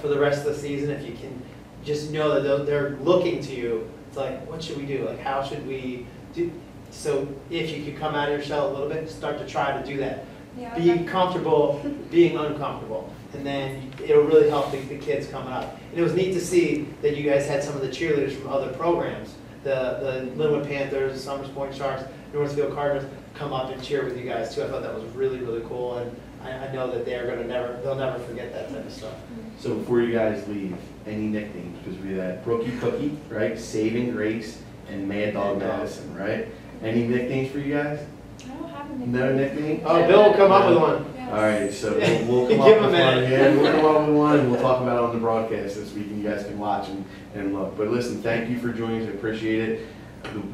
for the rest of the season, if you can just know that they're looking to you, it's like, what should we do? Like, how should we do? So if you could come out of your shell a little bit, start to try to do that. Yeah, Be comfortable being uncomfortable, and then it'll really help the kids coming up. And it was neat to see that you guys had some of the cheerleaders from other programs, the Linwood Panthers, the Summers Point Sharks, Northfield Cardinals, come up and cheer with you guys too. I thought that was really, really cool, and I know that they'll never forget that type of stuff. So before you guys leave, any nicknames? Because we had Brookie Cookie, right? Saving Grace, and Mad Dog Madison, right? Any nicknames for you guys? I don't have a nickname. No nickname? Oh, Bill will come up with one. Yes. All right, so we'll come Give up him with a one. minute. Yeah, we'll come up with one, and we'll talk about it on the broadcast this week, and you guys can watch and look. But listen, thank you for joining us. I appreciate it.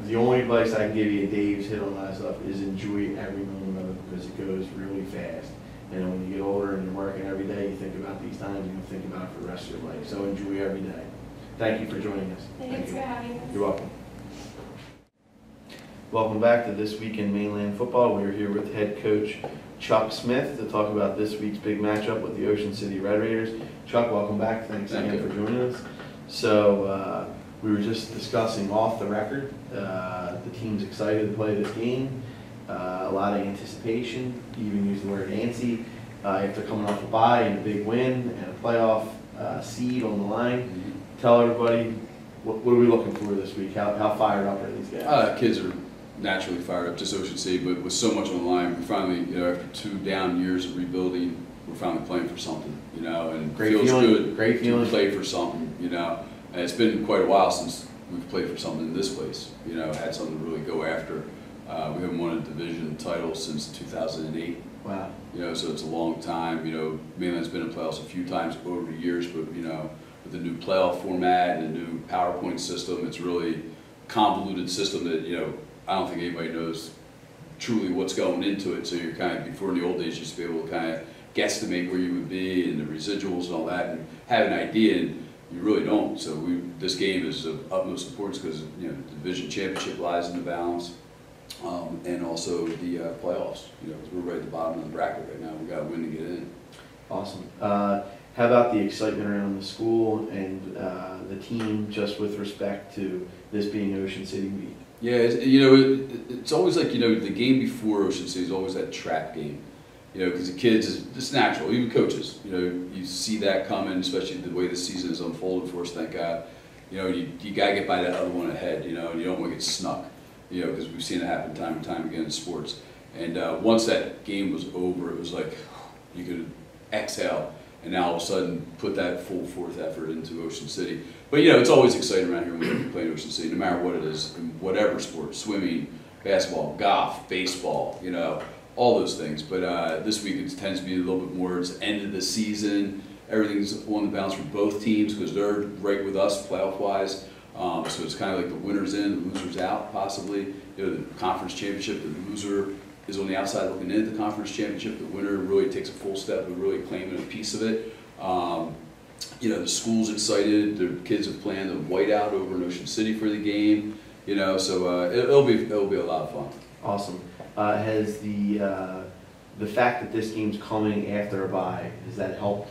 The only advice I can give you, Dave's hit on a lot of stuff, is enjoy every moment of it, because it goes really fast. And when you get older and you're working every day, you think about these times, and you think about it for the rest of your life. So enjoy every day. Thank you for joining us. Thanks for having us. You're welcome. Welcome back to This Week in Mainland Football. We're here with head coach Chuck Smith to talk about this week's big matchup with the Ocean City Red Raiders. Chuck, welcome back. Thanks again for joining us. So we were just discussing off the record. The team's excited to play this game. A lot of anticipation. You even used the word antsy. After coming off a bye and a big win and a playoff seed on the line. Tell everybody, what are we looking for this week? How fired up are these guys? Kids are naturally fired up, just Ocean City, but with so much on the line, we finally, after 2 down years of rebuilding, we're finally playing for something, and Great feels feeling. good Great feeling. to play for something, and it's been quite a while since we've played for something in this place, you know, had something to really go after. We haven't won a division title since 2008. Wow. You know, so it's a long time. You know, Mainland's been in playoffs a few times over the years, but, you know, with the new playoff format and the new PowerPoint system, it's really a convoluted system that, you know, I don't think anybody knows truly what's going into it. So you're kind of, before in the old days, you used to be able to kind of guesstimate where you would be and the residuals and all that and have an idea, and you really don't. So this game is of utmost importance because, you know, the division championship lies in the balance. And also the playoffs, you know, 'cause we're right at the bottom of the bracket right now. We got to win to get in. Awesome. How about the excitement around the school and the team, just with respect to this being Ocean City week? Yeah, you know, it's always like, you know, the game before Ocean City is always that trap game. You know, because the kids, it's natural, even coaches, you know, you see that coming, especially the way the season is unfolded for us, thank God. You know, you got to get by that other one ahead, you know, and you don't want to get snuck. You know, because we've seen it happen time and time again in sports. And once that game was over, it was like you could exhale, and now all of a sudden put that full forth effort into Ocean City. But you know, it's always exciting around here when you play in Ocean City, no matter what it is, in whatever sport, swimming, basketball, golf, baseball, you know, all those things. But this week it tends to be a little bit more, it's the end of the season, everything's on the balance for both teams because they're right with us playoff-wise. So it's kind of like the winner's in, the loser's out, possibly. You know, the conference championship, the loser is on the outside looking in at the conference championship. The winner really takes a full step of really claiming a piece of it. You know, the school's excited. The kids have planned a whiteout over in Ocean City for the game. You know, so it'll be a lot of fun. Awesome. Has the fact that this game's coming after a bye, has that helped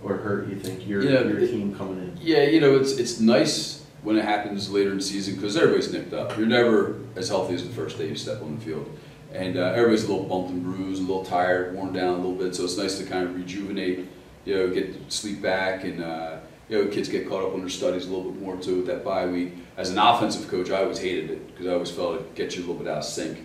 or hurt, you think, your team coming in? Yeah, you know, it's nice when it happens later in the season because everybody's nicked up. You're never as healthy as the first day you step on the field. And everybody's a little bumped and bruised, a little tired, worn down a little bit, so it's nice to kind of rejuvenate, you know, get sleep back, and you know, kids get caught up on their studies a little bit more too with that bye week. As an offensive coach, I always hated it because I always felt it gets you a little bit out of sync,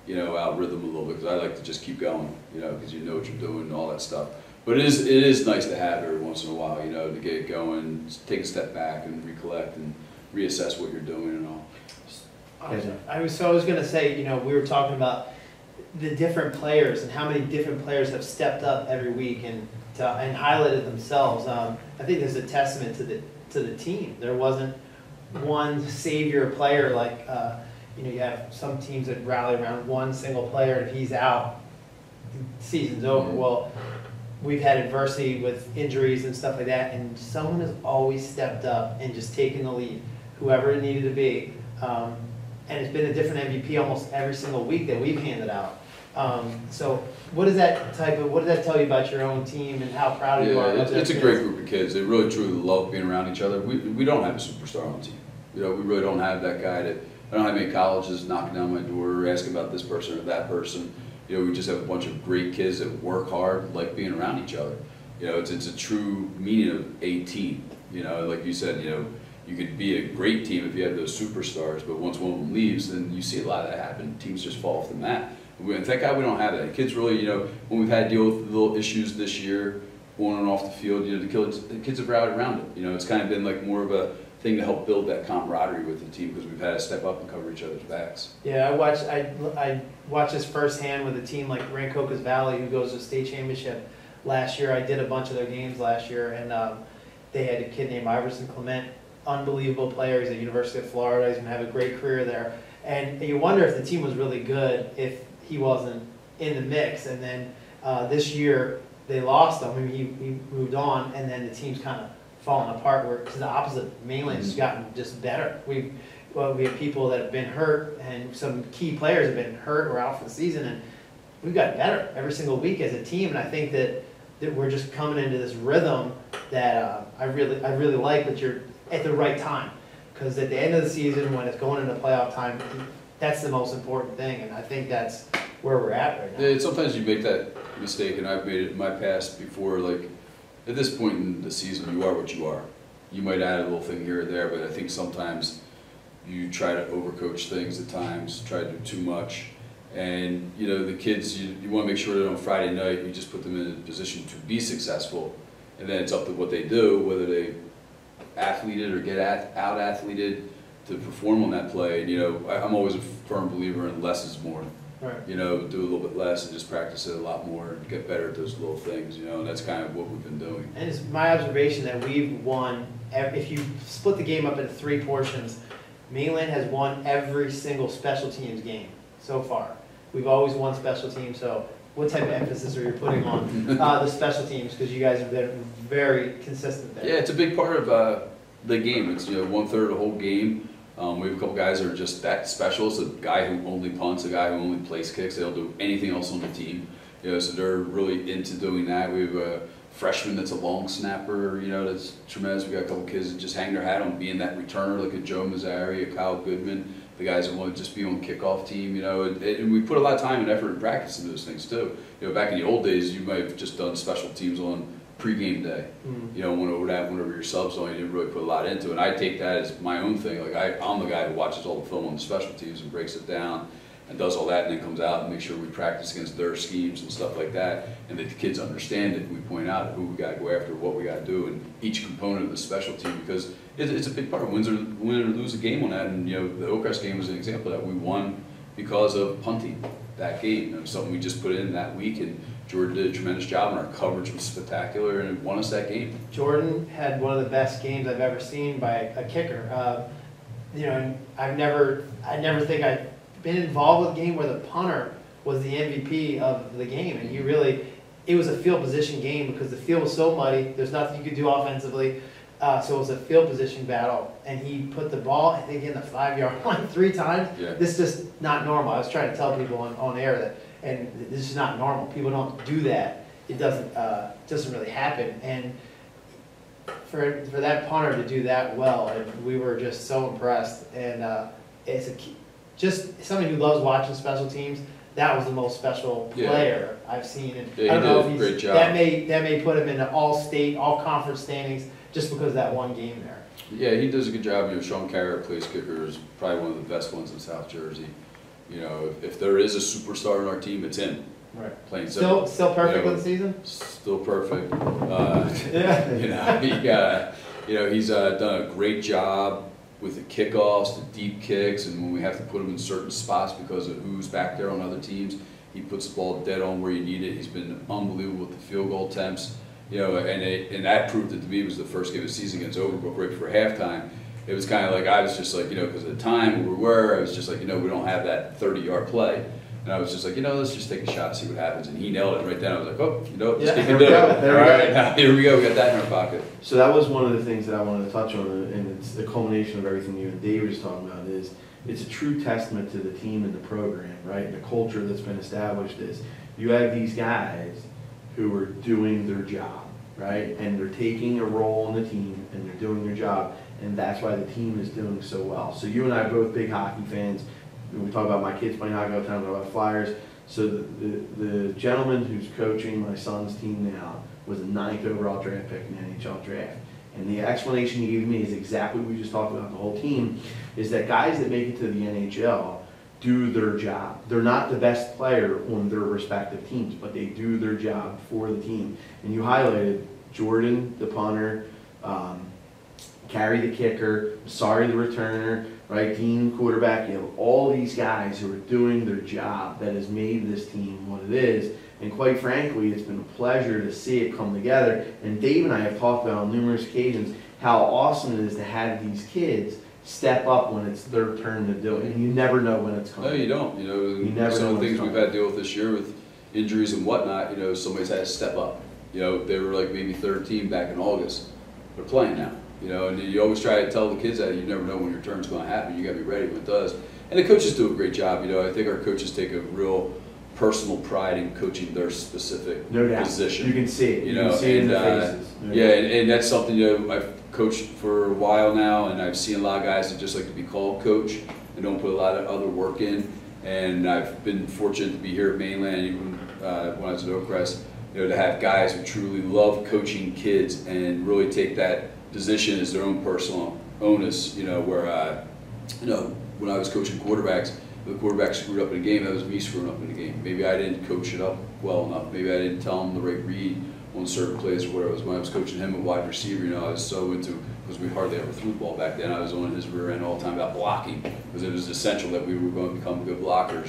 you know, out of rhythm a little bit, because I like to just keep going, you know, because you know what you're doing and all that stuff. But it is nice to have every once in a while, you know, to get going, take a step back and recollect and reassess what you're doing and all. I was going to say, you know, we were talking about the different players and how many different players have stepped up every week and highlighted themselves. I think there's a testament to the team. There wasn't one savior player like you know, you have some teams that rally around one single player, and if he's out, the season's over. Well, we've had adversity with injuries and stuff like that, and someone has always stepped up and just taken the lead, whoever it needed to be. And it's been a different MVP almost every single week that we've handed out. So what does that tell you about your own team and how proud you are of that? It's a great group of kids. They really truly love being around each other. We don't have a superstar on the team. You know, we really don't have that guy that, I don't have any colleges knocking down my door asking about this person or that person. You know, we just have a bunch of great kids that work hard, like being around each other. You know, it's a true meaning of a team. You know, like you said, you know, you could be a great team if you have those superstars, but once one of them leaves, then you see a lot of that happen. Teams just fall off the mat. And thank God we don't have that. Kids really, you know, when we've had to deal with little issues this year, on and off the field, you know, the kids have rallied around it. You know, it's kind of been like more of a thing to help build that camaraderie with the team because we've had to step up and cover each other's backs. Yeah, I watched this firsthand with a team like Rancocas Valley, who goes to the state championship last year. I did a bunch of their games last year, and they had a kid named Iverson Clement, unbelievable player. He's at the University of Florida. He's going to have a great career there. And you wonder if the team was really good if he wasn't in the mix. And then this year they lost him. I mean, he moved on, and then the team's kind of fallen apart. Where because the opposite, Mainland's gotten just better. We have people that have been hurt, and some key players have been hurt or out for the season, and we've got better every single week as a team. And I think that we're just coming into this rhythm that I really like. But you're at the right time, because at the end of the season, when it's going into playoff time, that's the most important thing, and I think that's where we're at right now. Yeah, sometimes you make that mistake, and I've made it in my past before. Like at this point in the season, you are what you are. You might add a little thing here or there, but I think sometimes you try to overcoach things at times, try to do too much, and you know the kids. You want to make sure that on Friday night you just put them in a position to be successful, and then it's up to what they do, whether they athleted or get out-athleted. to perform on that play. And, you know, I'm always a firm believer in less is more. Right. You know, do a little bit less and just practice it a lot more and get better at those little things, you know, and that's kind of what we've been doing. And it's my observation that we've won, if you split the game up into 3 portions, Mainland has won every single special teams game so far. We've always won special teams, so what type of emphasis are you putting on the special teams? Because you guys have been very consistent there. Yeah, it's a big part of the game. It's, you know, 1/3 of the whole game. We have a couple guys that are just that special. It's a guy who only punts, a guy who only place kicks. They don't do anything else on the team. You know, so they're really into doing that. We have a freshman that's a long snapper, you know, that's tremendous. We got a couple kids that just hang their hat on being that returner, like a Joe Mazzari, a Kyle Goodman, the guys that want to just be on kickoff team, you know. And we put a lot of time and effort and practice into those things too. You know, back in the old days, you might have just done special teams on pre-game day. You know, whenever your subs on, you didn't really put a lot into it. And I take that as my own thing. Like I'm the guy who watches all the film on the special teams and breaks it down and does all that, and then comes out and makes sure we practice against their schemes and stuff like that, and that the kids understand it. We point out who we got to go after, what we got to do, and each component of the special team, because it's a big part. Win or lose a game on that, and you know the Oakcrest game was an example of that. We won because of punting that game. It was something we just put in that week, and Jordan did a tremendous job, and our coverage was spectacular, and it won us that game. Jordan had one of the best games I've ever seen by a kicker. You know, I never think I've been involved with a game where the punter was the MVP of the game, and it was a field position game because the field was so muddy. There's nothing you could do offensively, so it was a field position battle, and he put the ball, I think, in the 5-yard line 3 times. Yeah. This is just not normal. I was trying to tell people on air that, and this is not normal. People don't do that. It doesn't really happen, and for that punter to do that well, we were just so impressed. And it's just somebody who loves watching special teams. That was the most special player I've seen. And yeah, I don't know if a great job. that may put him in the all-state, all-conference standings just because of that one game there. Yeah, he does a good job. You know, Sean Carrot, place kicker, is probably one of the best ones in South Jersey. You know, if there is a superstar in our team, it's him. Right. Plain simple. Still perfect you know, in the season? Still perfect. Yeah. You know, he's done a great job with the kickoffs, the deep kicks, and when we have to put him in certain spots because of who's back there on other teams, he puts the ball dead on where you need it. He's been unbelievable with the field goal attempts. You know, and that proved it to me. It was the first game of the season against Overbrook right before halftime. It was kind of like, I was just like, you know, because at the time where we were, I was just like, you know, we don't have that 30-yard play. And I was just like, you know, let's just take a shot and see what happens. And he nailed it right then. I was like, oh, you know, just keep it doing. All right, now here we go. We got that in our pocket. So that was one of the things that I wanted to touch on, and it's the culmination of everything you and Dave were just talking about. Is it's a true testament to the team and the program, right? And the culture that's been established is you have these guys who are doing their job, right? And they're taking a role in the team, and they're doing their job, and that's why the team is doing so well. So you and I are both big hockey fans. We talk about my kids playing hockey all the time, we talk about Flyers. So the gentleman who's coaching my son's team now was a 9th overall draft pick in the NHL draft. And the explanation he gave me is exactly what we just talked about the whole team, is that guys that make it to the NHL do their job. They're not the best player on their respective teams, but they do their job for the team. And you highlighted Jordan, the punter, Carrie, the kicker, Sorry, the returner, right? Dean, quarterback. You have all these guys who are doing their job that has made this team what it is. And quite frankly, it's been a pleasure to see it come together. And Dave and I have talked about on numerous occasions how awesome it is to have these kids step up when it's their turn to do it. And you never know when it's coming. No, you don't. You know, you never some know of the things when we've had to deal with this year with injuries and whatnot, you know, somebody's had to step up. You know, they were like maybe 3rd team back in August. They're playing now. You know, and you always try to tell the kids that you never know when your turn's going to happen. You got to be ready when it does. And the coaches do a great job. You know, I think our coaches take a real personal pride in coaching their specific position. You can see it. You know, can see it in the faces. And that's something, you know, I've coached for a while now, and I've seen a lot of guys that just like to be called coach and don't put a lot of other work in. And I've been fortunate to be here at Mainland, even when I was at Oakcrest, you know, to have guys who truly love coaching kids and really take that position as their own personal onus. You know, where you know, when I was coaching quarterbacks, the quarterback screwed up in a game, that was me screwing up in a game. Maybe I didn't coach it up well enough. Maybe I didn't tell him the right read on certain plays where when I was coaching him at wide receiver, I was so into, because we hardly ever threw the ball back then, I was on his rear end all the time about blocking, because it was essential that we were going to become good blockers,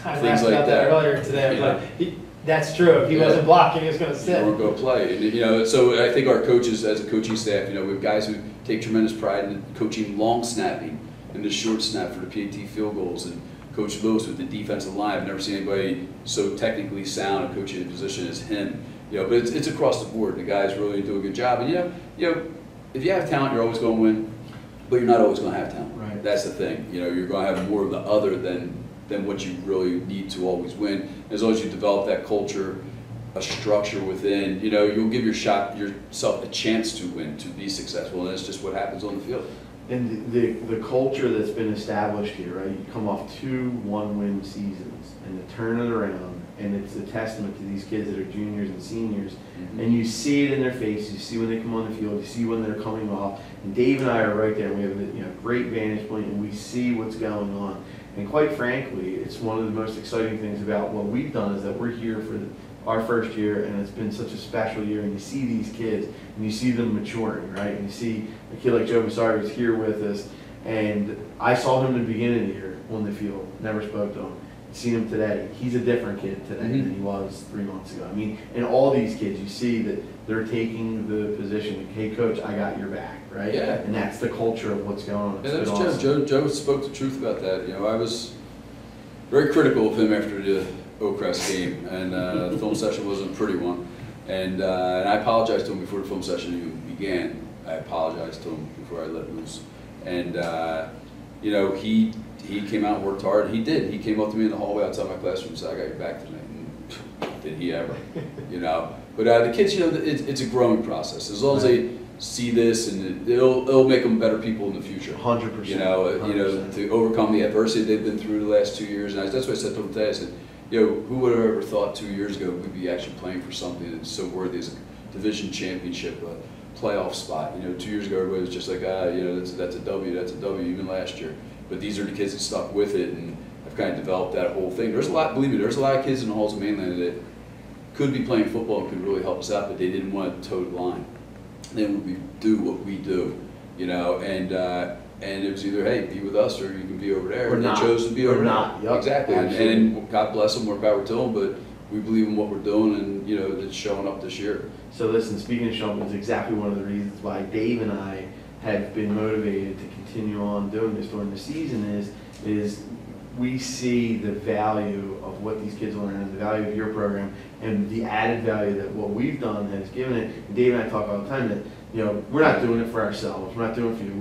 I things laughed like about that earlier today. That's true. If he wasn't blocking, he was going to sit. You weren't going to play. And, so I think our coaches, as a coaching staff, we have guys who take tremendous pride in coaching long snapping and the short snap for the PAT field goals. And Coach Lewis with the defensive line, I've never seen anybody so technically sound and coaching a position as him. But it's across the board. The guys really do a good job. And if you have talent, you're always going to win, but you're not always going to have talent. Right. That's the thing. You're going to have more of the other than what you really need to always win. As long as you develop that culture, a structure within, you'll give yourself a chance to win, to be successful, and that's just what happens on the field. And the culture that's been established here, right? You come off 2 one-win seasons, and to turn it around, and it's a testament to these kids that are juniors and seniors, and you see it in their faces. You see when they come on the field, you see when they're coming off, and Dave and I are right there, and we have a great vantage point, and we see what's going on. And quite frankly, it's one of the most exciting things about what we've done is that we're here for our first year, and it's been such a special year, and you see these kids, and you see them maturing, right? And you see a kid like Joe Basari who's here with us, and I saw him in the beginning of the year on the field, never spoke to him. Seen him today. He's a different kid today than he was 3 months ago. I mean, and all these kids, you see that they're taking the position, hey coach, I got your back, right? Yeah. And that's the culture of what's going on. And that's awesome. Joe spoke the truth about that. I was very critical of him after the Oakcrest game, and the film session wasn't a pretty one. And I apologized to him before the film session even began. I apologized to him before I let loose. And he came out and worked hard. He did. He came up to me in the hallway outside my classroom and said, I got your back tonight. And did he ever? But the kids, it's a growing process. As long as they see this, and it'll make them better people in the future. 100%. To overcome the adversity they've been through the last 2 years. And that's what I said to them today. I said, who would have ever thought 2 years ago we'd be actually playing for something that's so worthy as a division championship, a playoff spot? 2 years ago, everybody was just like, that's a W, even last year. But these are the kids that stuck with it and have kind of developed that whole thing. Believe me, there's a lot of kids in the halls of Mainland that could be playing football and could really help us out, but they didn't want to toe the line. They would do what we do, and it was either, hey, be with us or you can be over there. Or and not. they chose to be over there. Yep. Exactly. And God bless them, more power to them, but we believe in what we're doing, and it's showing up this year. So listen, speaking of showing up, it's exactly one of the reasons why Dave and I have been motivated to continue on doing this during the season is we see the value of what these kids learn and the value of your program and the added value that what we've done has given it. And Dave and I talk all the time that we're not doing it for ourselves, we're not doing it for you,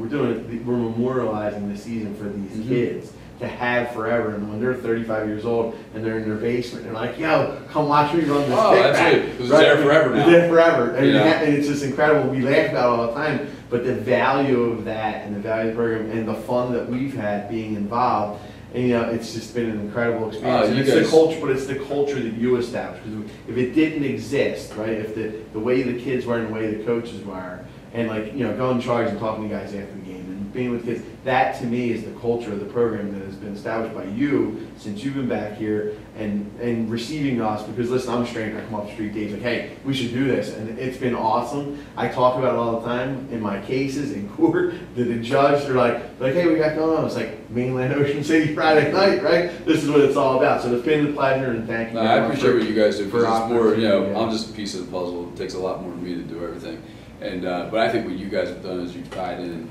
we're memorializing the season for these kids to have forever. And when they're 35 years old and they're in their basement, they're like, yo, come watch me run this stick that's back. it. It's there forever now. It's there forever. And, Yeah. and it's just incredible. We laugh about it all the time. But the value of that and the value of the program and the fun that we've had being involved, and it's just been an incredible experience. And it's the culture, but it's the culture that you established. Because if it didn't exist, right, if the way the kids were and the way the coaches were, and going in charge and talking to guys after the game and being with kids, that to me is the culture of the program that has been established by you since you've been back here and receiving us. Because listen, I'm a stranger, I come off the street, Dave's like, hey, we should do this, and it's been awesome. I talk about it all the time in my cases in court. The judge, they're like, hey, we got going on. It's like Mainland, Ocean City, Friday night, right? This is what it's all about. So it's been a pleasure, and thank you. I appreciate what you guys do, because it's more, yeah. I'm just a piece of the puzzle. It takes a lot more than me to do everything. And but I think what you guys have done is you've tied in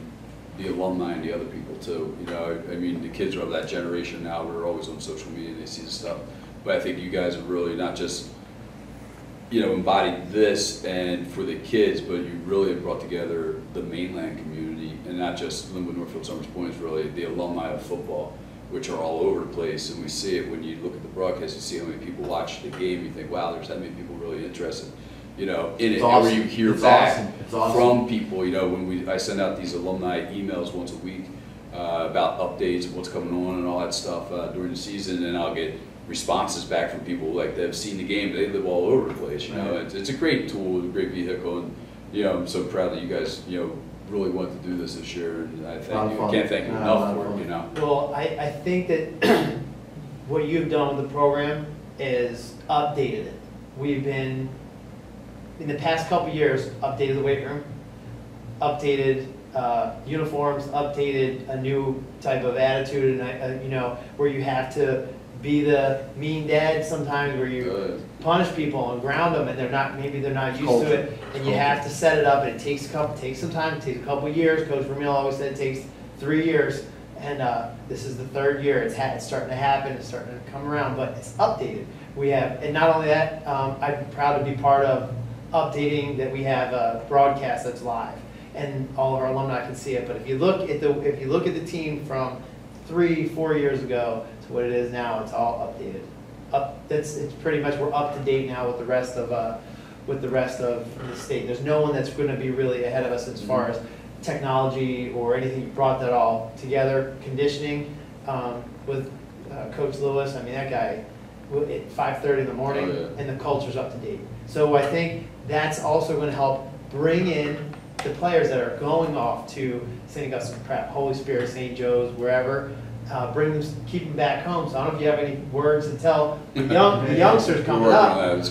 the alumni and the other people too. I mean, the kids are of that generation now. We're always on social media and they see the stuff. But I think you guys have really not just embodied this and for the kids, but you really have brought together the Mainland community, and not just Linwood, Northfield, Summers Point, it's really the alumni of football, which are all over the place. And we see it when you look at the broadcast, you see how many people watch the game, you think, wow, there's that many people really interested in it. Awesome. Where you hear it's back awesome. from people, when I send out these alumni emails once a week about updates of what's coming on and all that stuff during the season, and I'll get responses back from people like they've seen the game, they live all over the place. It's a great tool, a great vehicle, and I'm so proud that you guys really wanted to do this year, and I can't thank you enough for it. Well, I think that what you've done with the program is updated it. We've been in the past couple years, updated the weight room, updated uniforms, updated a new type of attitude, and you know, where you have to be the mean dad sometimes, where you punish people and ground them, and maybe they're not used to it, and you have to set it up, and it takes some time, it takes a couple years. Coach Vermeil always said it takes 3 years, and this is the 3rd year. It's starting to happen, it's starting to come around, but it's updated. We have, and not only that, I'm proud to be part of updating that we have a broadcast that's live, and all of our alumni can see it. But if you look at the team from 3-4 years ago to what it is now, it's all updated. It's pretty much, we're up to date now with the rest of the state. There's no one that's going to be really ahead of us as far as technology or anything. You brought that all together. Conditioning with Coach Lewis. I mean, that guy at 5:30 in the morning, and the culture's up to date. So I think that's also going to help bring in the players that are going off to St. Augustine Prep, Holy Spirit, St. Joe's, wherever. Bring them, keep them back home. So I don't know if you have any words to tell the youngsters coming up.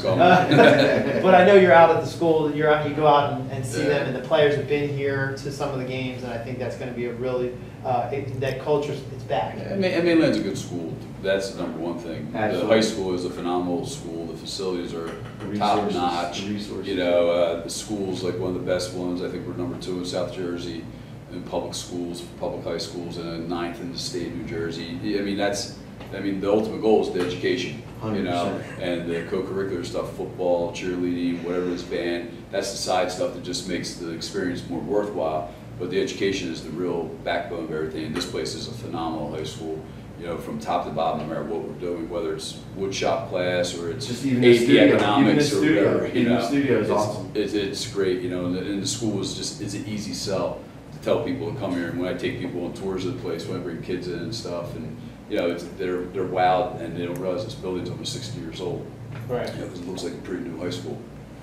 But I know you're out at the school. You go out and see them, and the players have been here to some of the games, and I think that's going to be a really that culture. It's back. Yeah, Mainland's a good school. That's the number one thing. Absolutely. The high school is a phenomenal school. The facilities are top notch. You know, the school's like one of the best ones. I think we're number 2 in South Jersey in public schools, public high schools, and 9th in the state of New Jersey. I mean, the ultimate goal is the education, 100%. You know, and the co-curricular stuff, football, cheerleading, whatever is band. That's the side stuff that just makes the experience more worthwhile. But the education is the real backbone of everything. And this place is a phenomenal high school. You know, from top to bottom, no matter what we're doing, whether it's wood shop class or it's just even AP economics or whatever. You know, the studio is awesome. It's great. You know, and the school is an easy sell to tell people to come here. And when I take people on tours of the place, when I bring kids in and stuff, and you know, they're wowed, and they don't realize this building's almost 60 years old. Right. You know, 'cause it looks like a pretty new high school.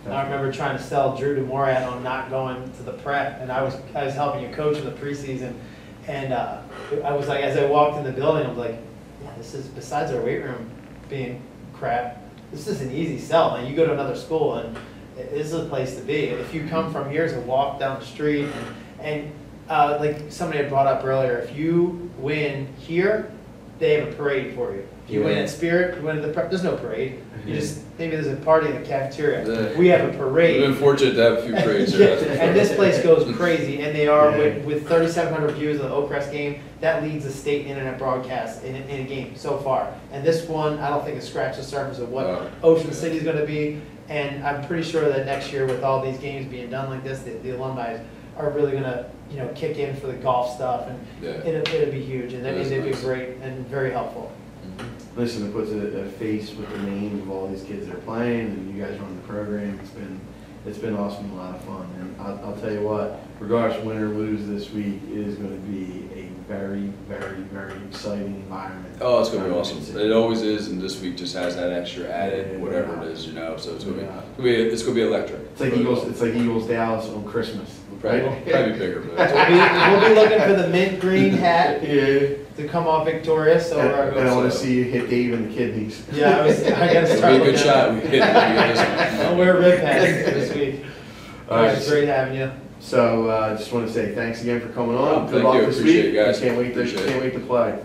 I remember trying to sell Drew DeMorat on not going to the prep, and I was helping you coach in the preseason, and I was like, as I walked in the building, I was like, yeah, this is, besides our weight room being crap, this is an easy sell. And you go to another school, and this is a place to be. If you come from here to walk down the street, and like somebody had brought up earlier, if you win here, they have a parade for you. If you win at Spirit, you win at the prep, there's no parade. You just, maybe there's a party in the cafeteria. We have a parade. We've been fortunate to have a few parades here. And this place goes crazy, and they are, with 3,700 views of the Oakcrest game, that leads the state internet broadcast in a game so far. And this one, I don't think it scratched the surface of what Ocean City's gonna be, and I'm pretty sure that next year, with all these games being done like this, the alumni are really gonna, you know, kick in for the golf stuff, and it'll be huge, and that means they'd be great and very helpful. Listen, it puts a face with the names of all these kids that are playing, and you guys run the program. It's been awesome, a lot of fun, and I'll tell you what, regardless of win or lose this week, it is going to be a very, very, very exciting environment. Oh, it's going to be awesome. It always is, and this week just has that extra added, whatever it is, you know. So it's going to be electric. It's like Eagles Dallas on Christmas, right? Probably bigger, but we'll be looking for the mint green hat to come off victorious. So and I want to see you hit Dave in the kidneys. Yeah, I got to start. It'll be a good shot. We hit this one. I'll wear rib pads this week. All right, it's great having you. So I just want to say thanks again for coming on. Good luck this week. Can't wait to play.